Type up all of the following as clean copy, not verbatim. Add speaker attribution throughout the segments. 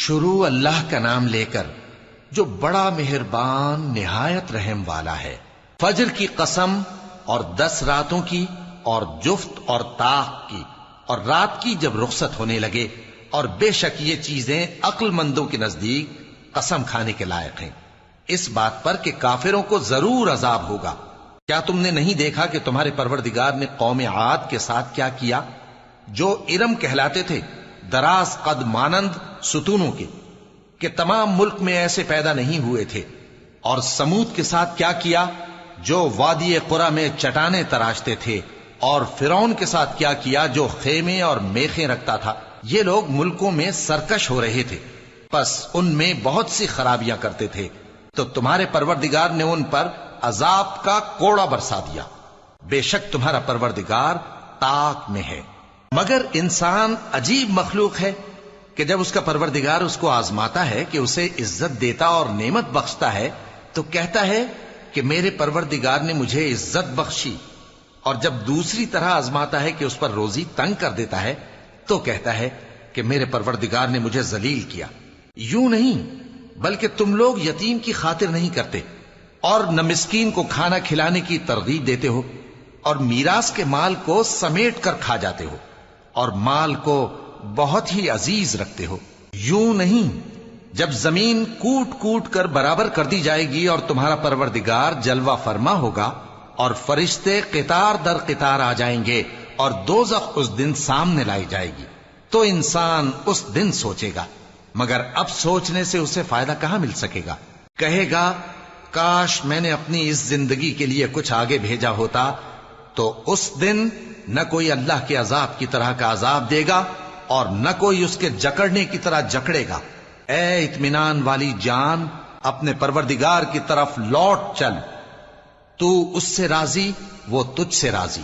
Speaker 1: شروع اللہ کا نام لے کر جو بڑا مہربان نہایت رحم والا ہے۔ فجر کی قسم اور 10 راتوں کی اور جفت اور طاق کی اور رات کی جب رخصت ہونے لگے، اور بے شک یہ چیزیں عقل مندوں کے نزدیک قسم کھانے کے لائق ہیں، اس بات پر کہ کافروں کو ضرور عذاب ہوگا۔ کیا تم نے نہیں دیکھا کہ تمہارے پروردگار نے قوم عاد کے ساتھ کیا کیا، جو ارم کہلاتے تھے، دراز قد مانند ستونوں کے، کہ تمام ملک میں ایسے پیدا نہیں ہوئے تھے؟ اور سمود کے ساتھ کیا کیا، جو وادی قرا میں چٹانیں تراشتے تھے؟ اور فرعون کے ساتھ کیا کیا، جو خیمے اور میخیں رکھتا تھا؟ یہ لوگ ملکوں میں سرکش ہو رہے تھے، پس ان میں بہت سی خرابیاں کرتے تھے، تو تمہارے پروردگار نے ان پر عذاب کا کوڑا برسا دیا۔ بے شک تمہارا پروردگار طاق میں ہے۔ مگر انسان عجیب مخلوق ہے کہ جب اس کا پروردگار اس کو آزماتا ہے کہ اسے عزت دیتا اور نعمت بخشتا ہے تو کہتا ہے کہ میرے پروردگار نے مجھے عزت بخشی، اور جب دوسری طرح آزماتا ہے کہ اس پر روزی تنگ کر دیتا ہے تو کہتا ہے کہ میرے پروردگار نے مجھے ذلیل کیا۔ یوں نہیں، بلکہ تم لوگ یتیم کی خاطر نہیں کرتے اور نہ مسکین کو کھانا کھلانے کی ترغیب دیتے ہو، اور میراث کے مال کو سمیٹ کر کھا جاتے ہو، اور مال کو بہت ہی عزیز رکھتے ہو۔ یوں نہیں، جب زمین کوٹ کوٹ کر برابر کر دی جائے گی اور تمہارا پروردگار جلوہ فرما ہوگا اور فرشتے قطار در قطار آ جائیں گے اور دوزخ اس دن سامنے لائی جائے گی، تو انسان اس دن سوچے گا، مگر اب سوچنے سے اسے فائدہ کہاں مل سکے گا؟ کہے گا کاش میں نے اپنی اس زندگی کے لیے کچھ آگے بھیجا ہوتا، تو اس دن نہ کوئی اللہ کے عذاب کی طرح کا عذاب دے گا اور نہ کوئی اس کے جکڑنے کی طرح جکڑے گا۔ اے اطمینان والی جان، اپنے پروردگار کی طرف لوٹ چل، تو اس سے راضی، وہ تجھ سے راضی،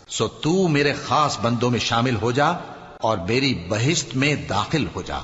Speaker 1: سو تو میرے خاص بندوں میں شامل ہو جا اور میری بہشت میں داخل ہو جا۔